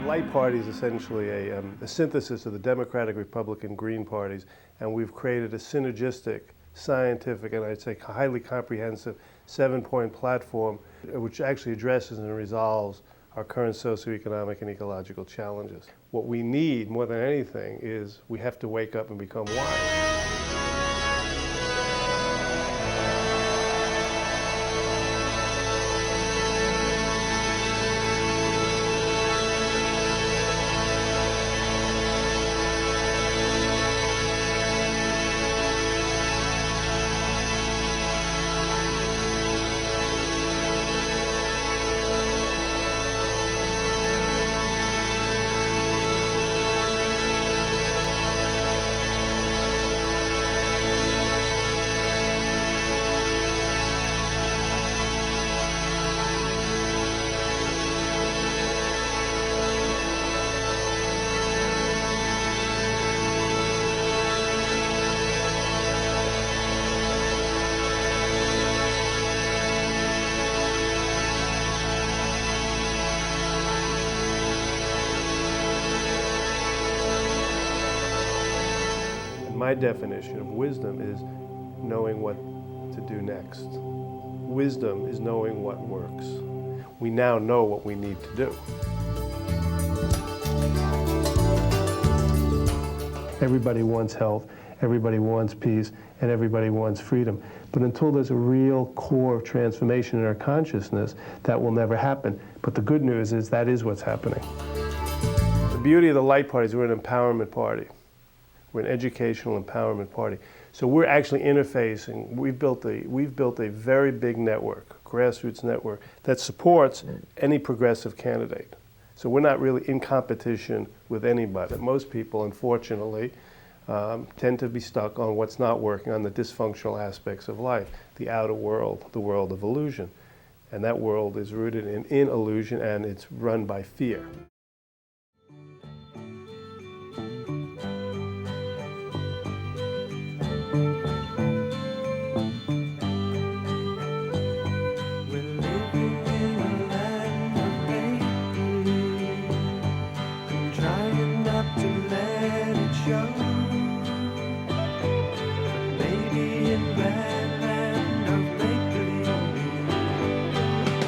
Light Party is essentially a synthesis of the Democratic, Republican, Green parties, and we've created a synergistic, scientific, and I'd say highly comprehensive 7-point platform which actually addresses and resolves our current socioeconomic and ecological challenges. What we need more than anything is we have to wake up and become wise. My definition of wisdom is knowing what to do next. Wisdom is knowing what works. We now know what we need to do. Everybody wants health, everybody wants peace, and everybody wants freedom. But until there's a real core transformation in our consciousness, that will never happen. But the good news is that is what's happening. The beauty of the Light Party is we're an empowerment party. We're an educational empowerment party. So we're actually interfacing. We've built a very big network, grassroots network, that supports any progressive candidate. So we're not really in competition with anybody. Most people, unfortunately, tend to be stuck on what's not working, on the dysfunctional aspects of life, the outer world, the world of illusion. And that world is rooted in illusion, and it's run by fear.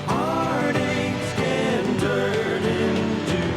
Heartaches can turn into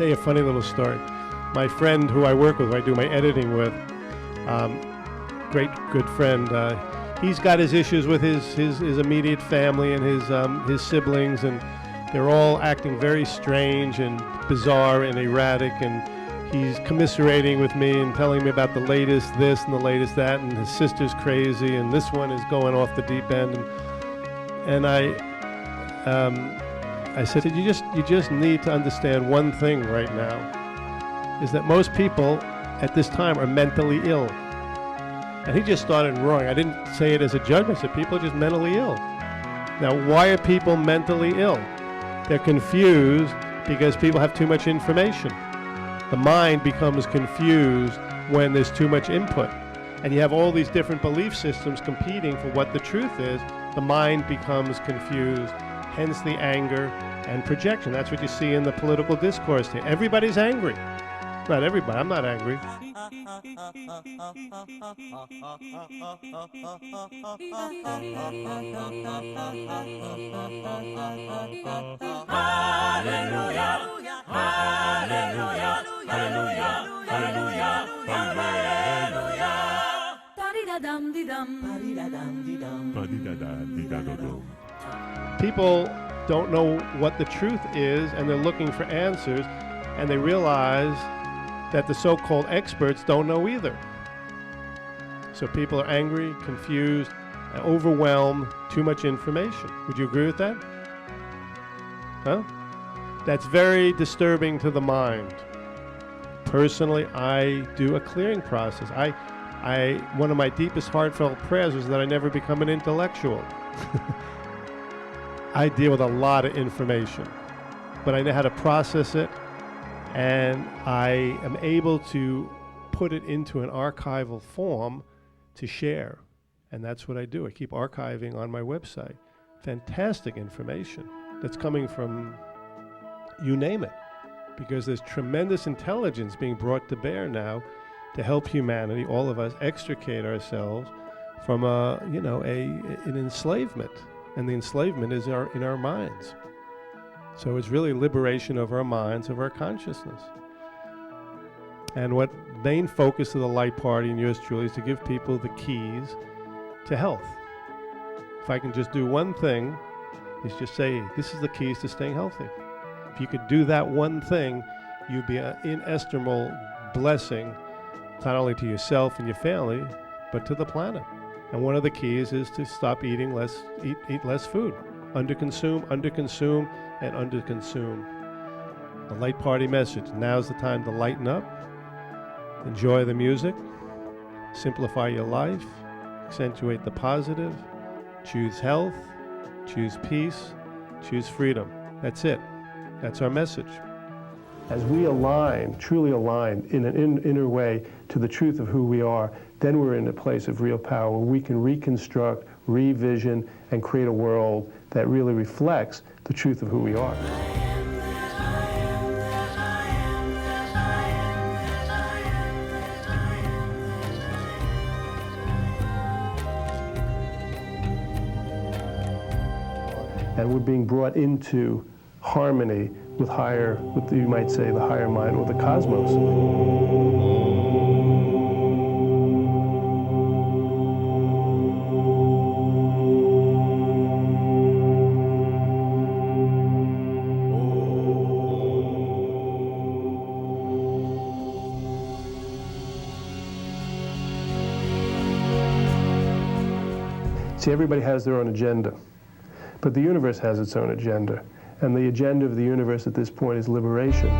tell you a funny little story. My friend who I work with, who I do my editing with, great good friend, he's got his issues with his immediate family and his siblings, and they're all acting very strange and bizarre and erratic, and he's commiserating with me and telling me about the latest this and the latest that, and his sister's crazy, and this one is going off the deep end. And I said, you just need to understand one thing right now, is that most people at this time are mentally ill. And he just started roaring. I didn't say it as a judgment. I said, people are just mentally ill. Now, why are people mentally ill? They're confused because people have too much information. The mind becomes confused when there's too much input. And you have all these different belief systems competing for what the truth is. The mind becomes confused, hence the anger and projection. That's what you see in the political discourse here. Everybody's angry. Not everybody. I'm not angry. Hallelujah, hallelujah, hallelujah, hallelujah, hallelujah. People don't know what the truth is, and they're looking for answers, and they realize that the so-called experts don't know either. So people are angry, confused, and overwhelmed, too much information. Would you agree with that? Huh? That's very disturbing to the mind. Personally, I do a clearing process. One of my deepest heartfelt prayers was that I never become an intellectual. I deal with a lot of information, but I know how to process it, and I am able to put it into an archival form to share. And that's what I do. I keep archiving on my website. Fantastic information that's coming from you name it, because there's tremendous intelligence being brought to bear now to help humanity, all of us, extricate ourselves from an enslavement. And the enslavement is in our minds. So it's really liberation of our minds, of our consciousness. And what main focus of the Light Party and yours truly is to give people the keys to health. If I can just do one thing, is just say, this is the keys to staying healthy. If you could do that one thing, you'd be an inestimable blessing, not only to yourself and your family, but to the planet. And one of the keys is to stop eating less, eat less food. Underconsume, and underconsume. The Light Party message. Now's the time to lighten up, enjoy the music, simplify your life, accentuate the positive, choose health, choose peace, choose freedom. That's it. That's our message. As we align, truly align in an inner way to the truth of who we are, then we're in a place of real power where we can reconstruct, revision, and create a world that really reflects the truth of who we are. And we're being brought into harmony with you might say, the higher mind or the cosmos. See, everybody has their own agenda, but the universe has its own agenda. And the agenda of the universe at this point is liberation.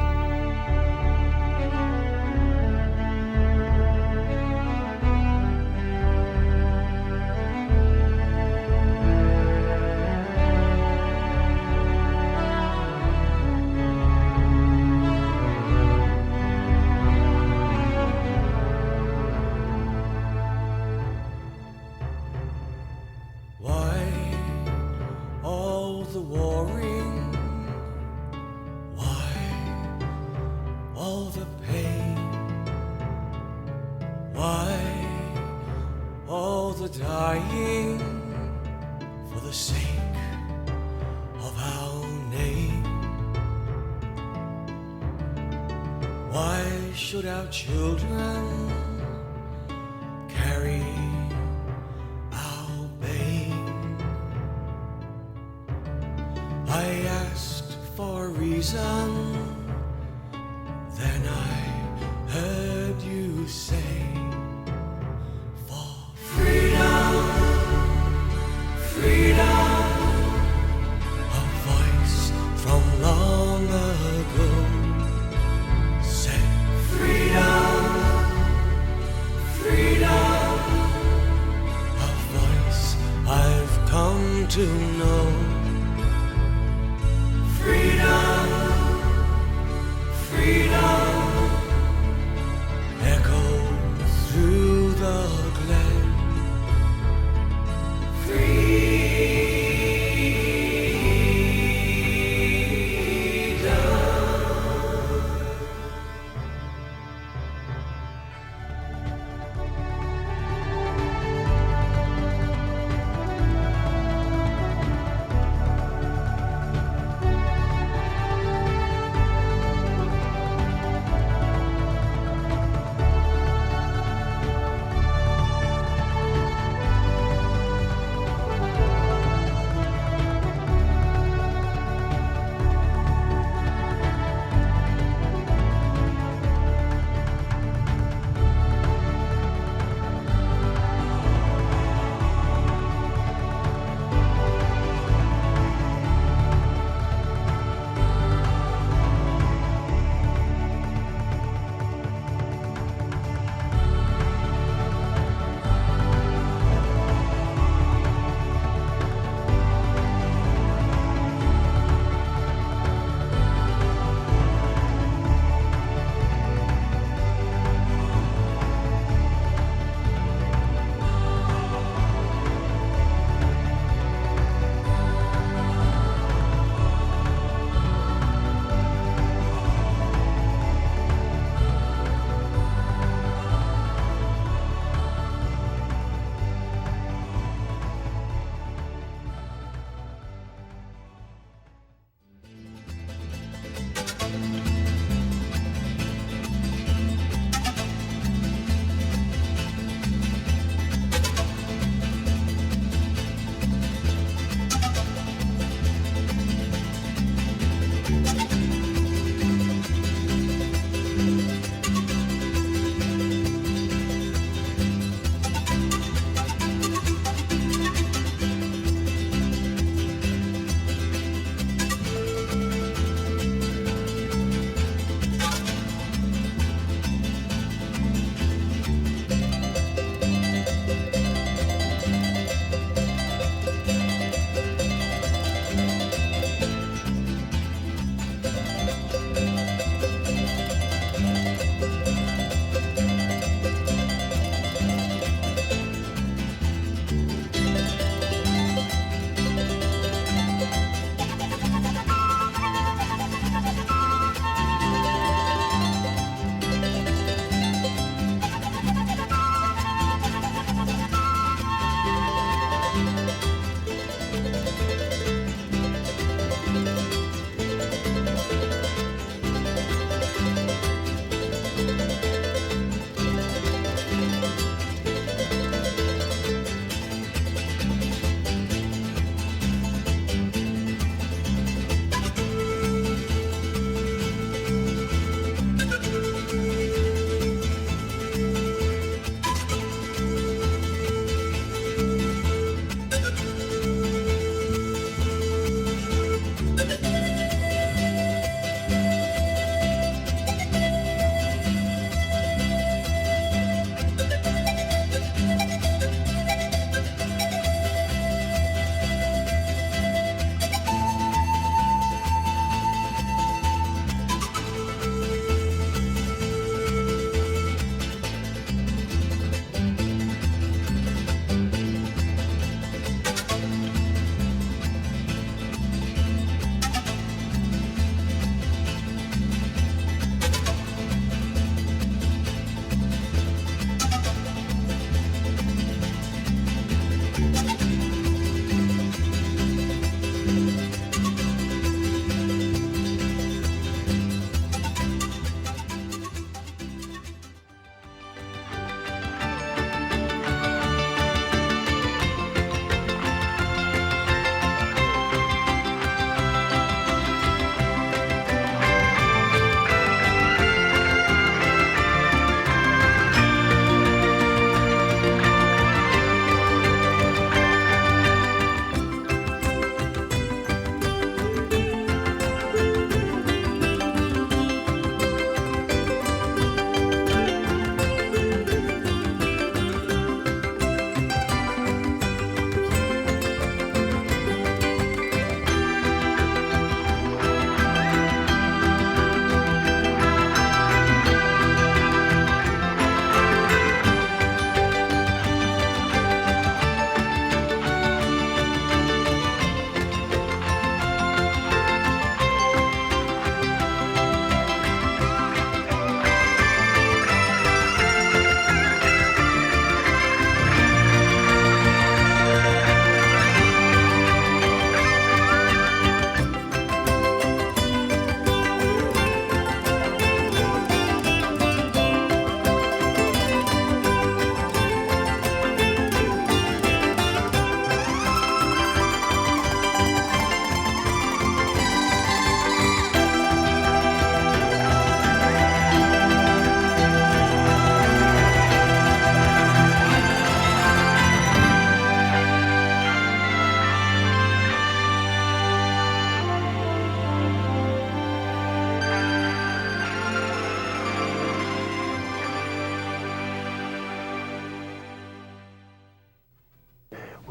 Why all the warring? All the pain, why all the dying for the sake of our name? should our children carry our pain? I asked for a reason, then I heard you say, for freedom, freedom, a voice from long ago said, freedom, freedom, a voice I've come to know. Freedom, freedom, echoed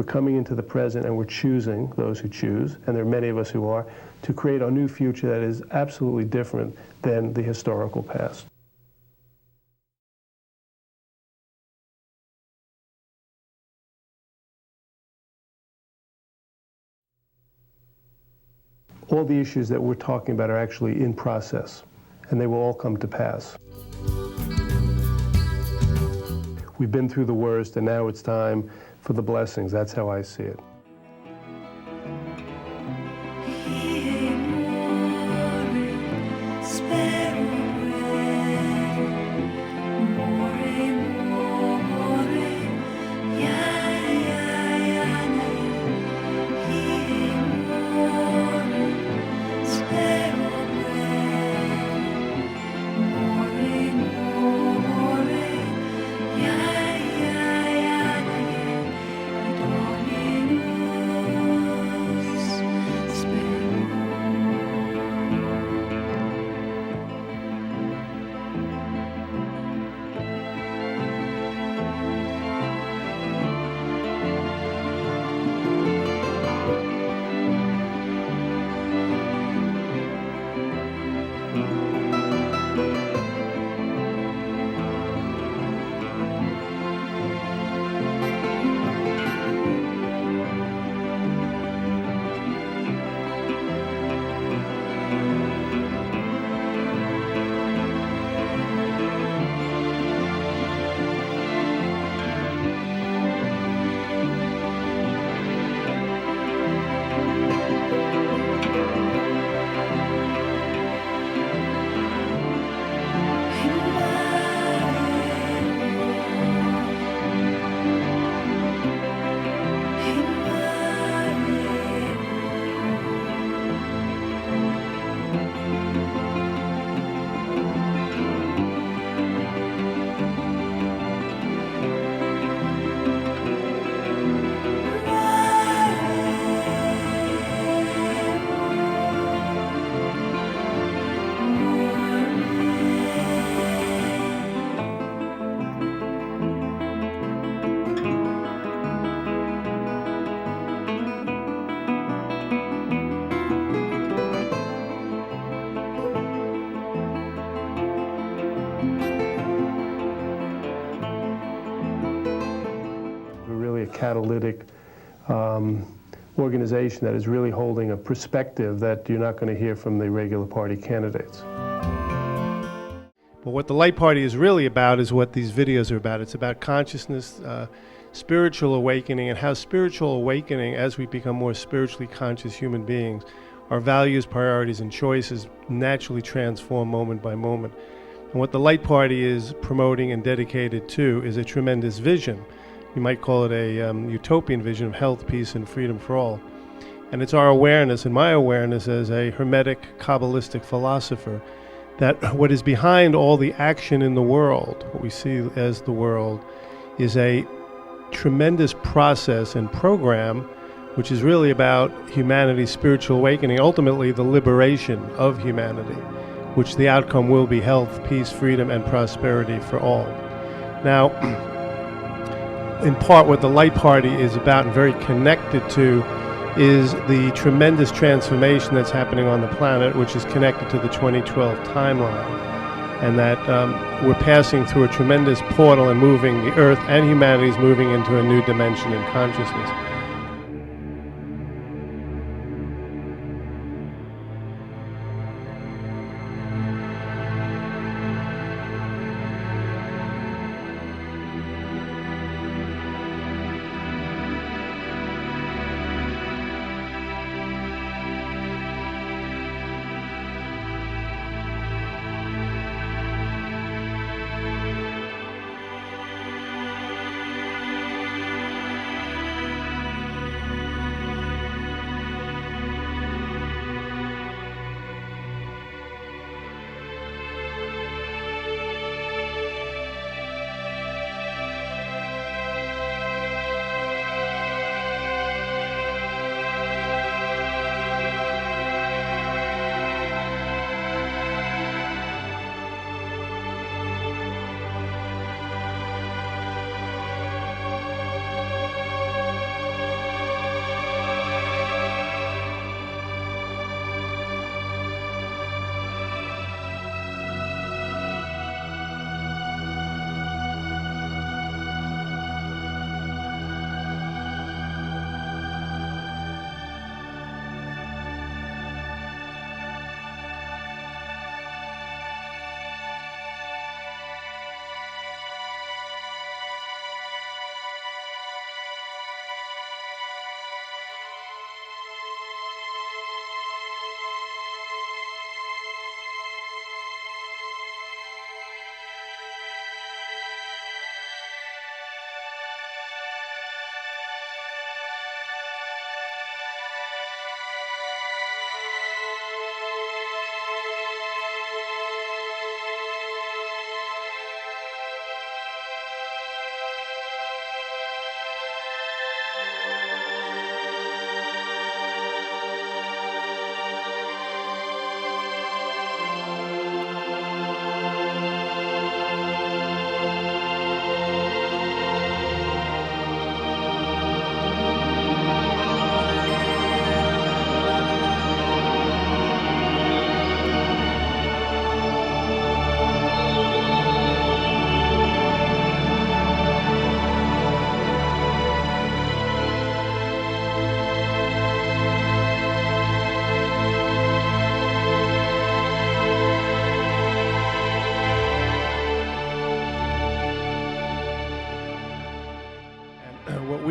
we're coming into the present and we're choosing, those who choose, and there are many of us who are, to create a new future that is absolutely different than the historical past. All the issues that we're talking about are actually in process, and they will all come to pass. We've been through the worst, and now it's time for the blessings. That's how I see it. Catalytic organization that is really holding a perspective that you're not going to hear from the regular party candidates. But what the Light Party is really about is what these videos are about. It's about consciousness, spiritual awakening, and how spiritual awakening, as we become more spiritually conscious human beings, our values, priorities, and choices naturally transform moment by moment. And what the Light Party is promoting and dedicated to is a tremendous vision. You might call it a utopian vision of health, peace, and freedom for all. And it's our awareness, and my awareness as a Hermetic, Kabbalistic philosopher, that what is behind all the action in the world, what we see as the world, is a tremendous process and program which is really about humanity's spiritual awakening, ultimately the liberation of humanity, which the outcome will be health, peace, freedom, and prosperity for all. Now, in part, what the Light Party is about and very connected to is the tremendous transformation that's happening on the planet, which is connected to the 2012 timeline, and that we're passing through a tremendous portal and moving, the Earth and humanity is moving into a new dimension in consciousness.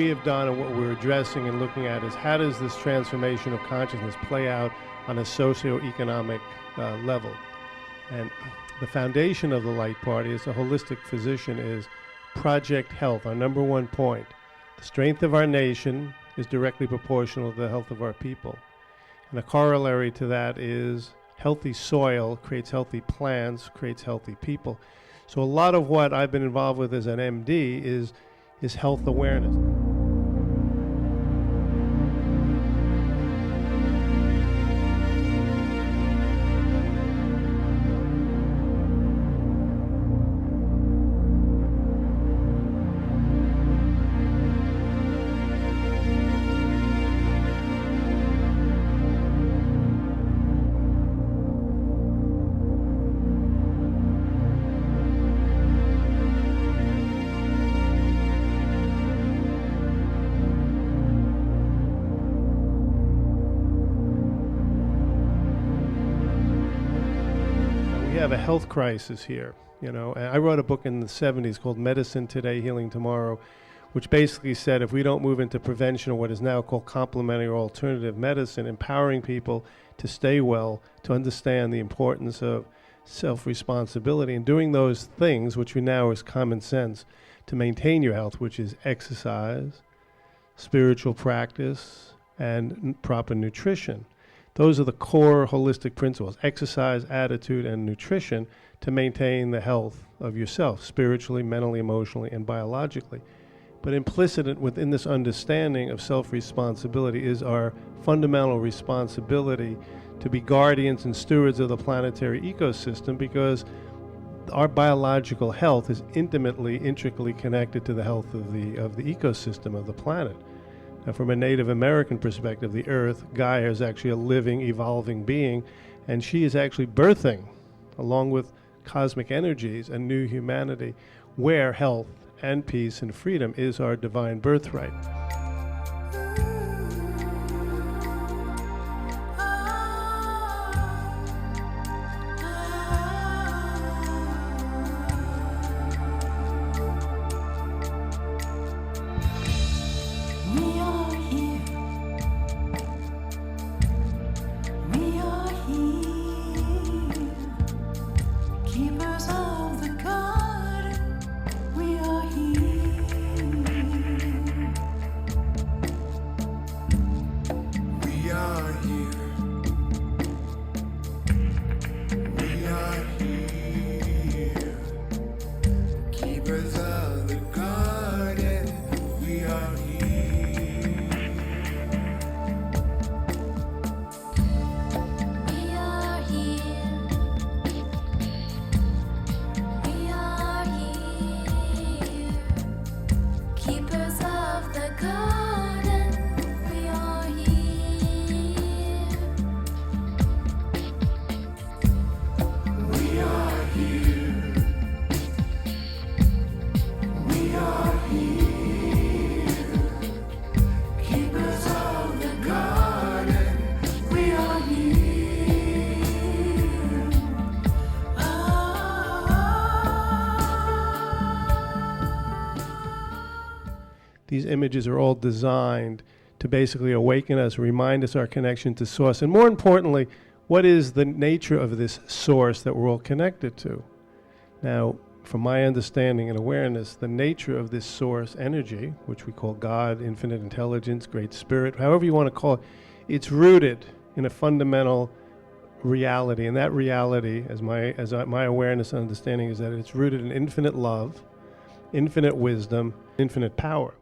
we have done and what we're addressing and looking at is how does this transformation of consciousness play out on a socioeconomic level. And the foundation of the Light Party as a holistic physician is Project Health, our number one point. The strength of our nation is directly proportional to the health of our people. And a corollary to that is healthy soil creates healthy plants, creates healthy people. So a lot of what I've been involved with as an MD is health awareness. We have a health crisis here, you know. And I wrote a book in the 70s called Medicine Today, Healing Tomorrow, which basically said if we don't move into prevention or what is now called complementary or alternative medicine, empowering people to stay well, to understand the importance of self-responsibility and doing those things, which we now is common sense, to maintain your health, which is exercise, spiritual practice, and proper nutrition. Those are the core holistic principles, exercise, attitude, and nutrition to maintain the health of yourself, spiritually, mentally, emotionally, and biologically. But implicit within this understanding of self-responsibility is our fundamental responsibility to be guardians and stewards of the planetary ecosystem, because our biological health is intricately connected to the health of the ecosystem of the planet. Now, from a Native American perspective, the Earth, Gaia, is actually a living, evolving being, and she is actually birthing, along with cosmic energies, a new humanity, where health and peace and freedom is our divine birthright. These images are all designed to basically awaken us, remind us our connection to Source, and more importantly, what is the nature of this Source that we're all connected to? Now, from my understanding and awareness, the nature of this Source energy, which we call God, infinite intelligence, Great Spirit, however you want to call it, it's rooted in a fundamental reality, and that reality, as my awareness and understanding, is that it's rooted in infinite love, infinite wisdom, infinite power.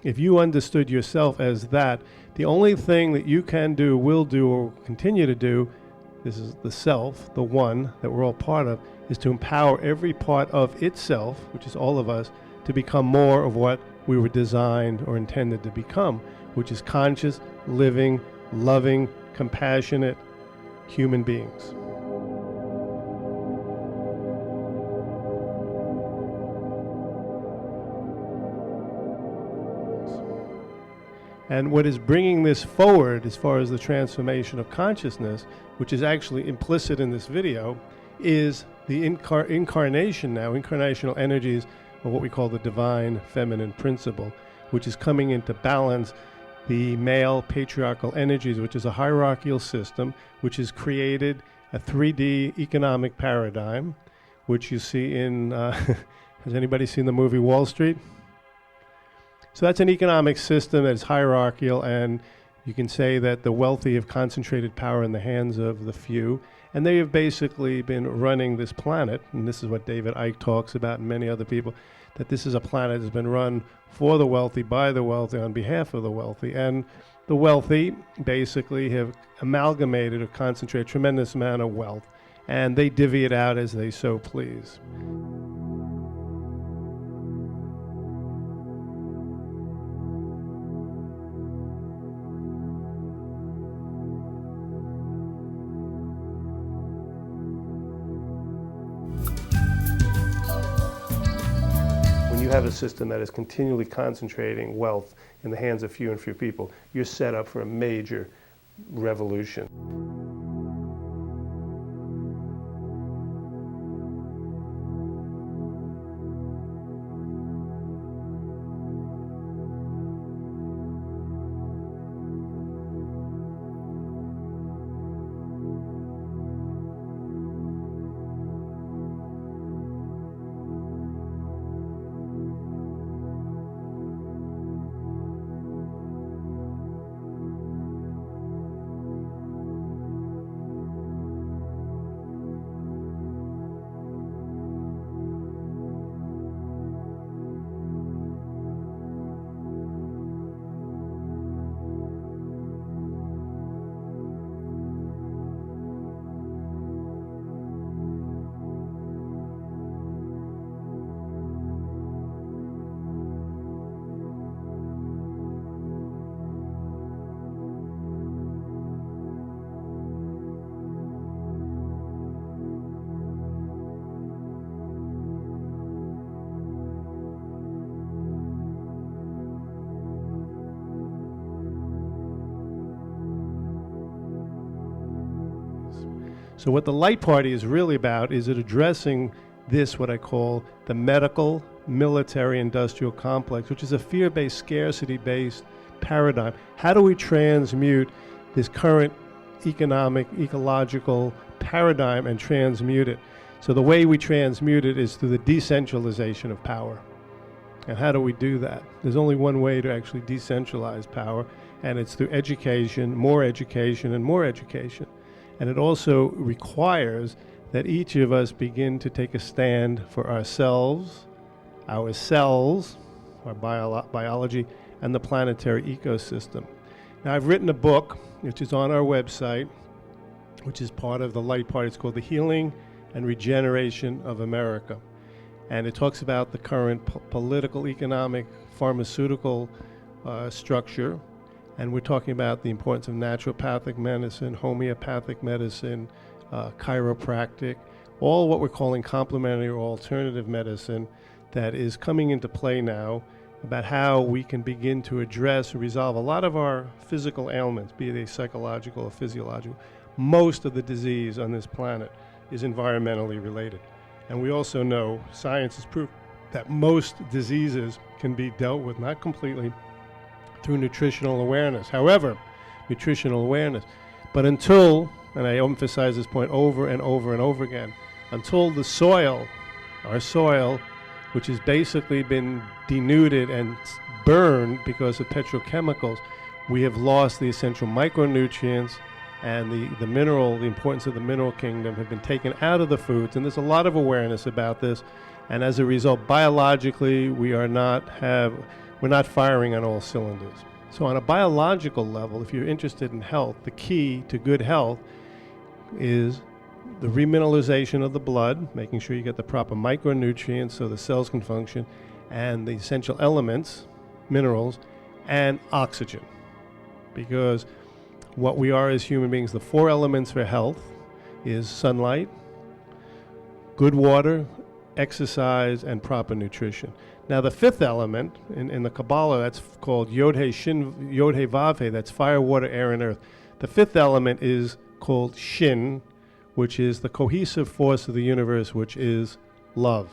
if you understood yourself as that, the only thing that you can do, will do, or continue to do, this is the self, the one that we're all part of, is to empower every part of itself, which is all of us, to become more of what we were designed or intended to become, which is conscious, living, loving, compassionate human beings. And what is bringing this forward as far as the transformation of consciousness, which is actually implicit in this video, is the incarnation now, incarnational energies of what we call the divine feminine principle, which is coming into balance the male patriarchal energies, which is a hierarchical system, which has created a 3D economic paradigm, which you see in, has anybody seen the movie Wall Street? So that's an economic system that is hierarchical, and you can say that the wealthy have concentrated power in the hands of the few, and they have basically been running this planet, and this is what David Icke talks about and many other people, that this is a planet that's been run for the wealthy, by the wealthy, on behalf of the wealthy. And the wealthy basically have amalgamated or concentrated a tremendous amount of wealth, and they divvy it out as they so please. When you have a system that is continually concentrating wealth in the hands of few and few people, you're set up for a major revolution. So what the Light Party is really about is it addressing this, what I call the medical, military, industrial complex, which is a fear-based, scarcity-based paradigm. How do we transmute this current economic, ecological paradigm and transmute it? So the way we transmute it is through the decentralization of power. And how do we do that? There's only one way to actually decentralize power, and it's through education, and more education. And it also requires that each of us begin to take a stand for ourselves, our cells, our biology, and the planetary ecosystem. Now, I've written a book, which is on our website, which is part of the Light Party. It's called The Healing and Regeneration of America. And it talks about the current political, economic, pharmaceutical structure. And we're talking about the importance of naturopathic medicine, homeopathic medicine, chiropractic, all what we're calling complementary or alternative medicine that is coming into play now about how we can begin to address and resolve a lot of our physical ailments, be they psychological or physiological. Most of the disease on this planet is environmentally related. And we also know, science has proved that most diseases can be dealt with, not completely, through nutritional awareness. However, nutritional awareness. But until, and I emphasize this point over and over and over again, until the soil, our soil, which has basically been denuded and burned because of petrochemicals, we have lost the essential micronutrients, and the importance of the mineral kingdom have been taken out of the foods, and there's a lot of awareness about this. And as a result, biologically, we we're not firing on all cylinders. So on a biological level, if you're interested in health, the key to good health is the remineralization of the blood, making sure you get the proper micronutrients so the cells can function, and the essential elements, minerals, and oxygen. Because what we are as human beings, the 4 elements for health is sunlight, good water, exercise, and proper nutrition. Now the 5th element in the Kabbalah, that's called Yod-He Shin, Yod-He Vav-He, that's fire, water, air, and earth. The 5th element is called Shin, which is the cohesive force of the universe, which is love.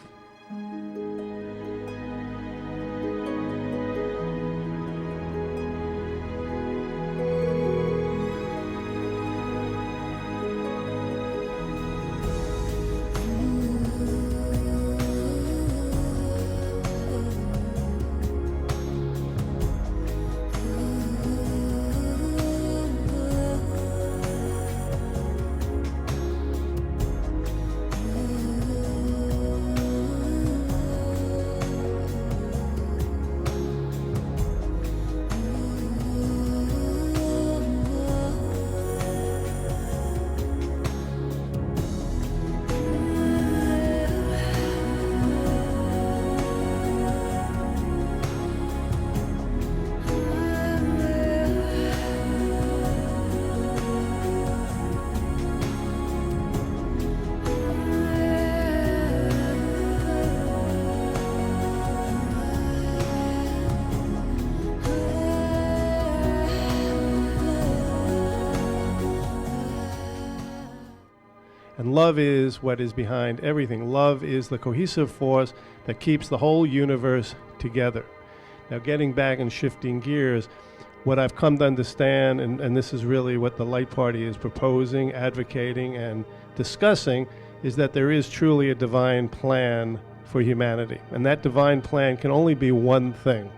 And love is what is behind everything. Love is the cohesive force that keeps the whole universe together. Now, getting back and shifting gears, what I've come to understand, and this is really what the Light Party is proposing, advocating, and discussing, is that there is truly a divine plan for humanity. And that divine plan can only be one thing.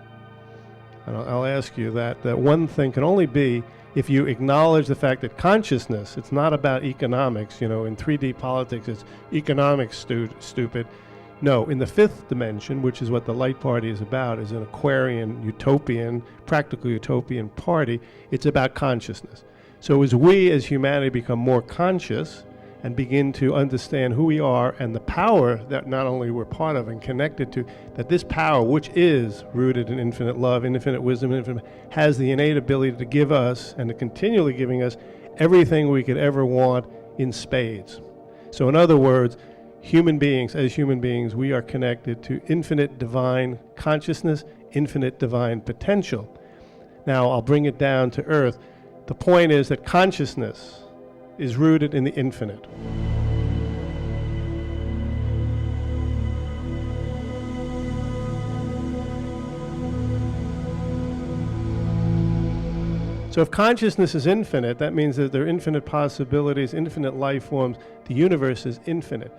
And I'll ask you that one thing can only be if you acknowledge the fact that consciousness, it's not about economics, in 3D politics, it's economics stupid. No, in the 5th dimension, which is what the Light Party is about, is an Aquarian, utopian, practical utopian party, it's about consciousness. So as we as humanity become more conscious and begin to understand who we are and the power that not only we're part of and connected to, that this power, which is rooted in infinite love, infinite wisdom, has the innate ability to give us and to continually giving us everything we could ever want in spades. So in other words, as human beings, we are connected to infinite divine consciousness, infinite divine potential. Now, I'll bring it down to earth. The point is that consciousness is rooted in the infinite. So if consciousness is infinite, that means that there are infinite possibilities, infinite life forms. The universe is infinite.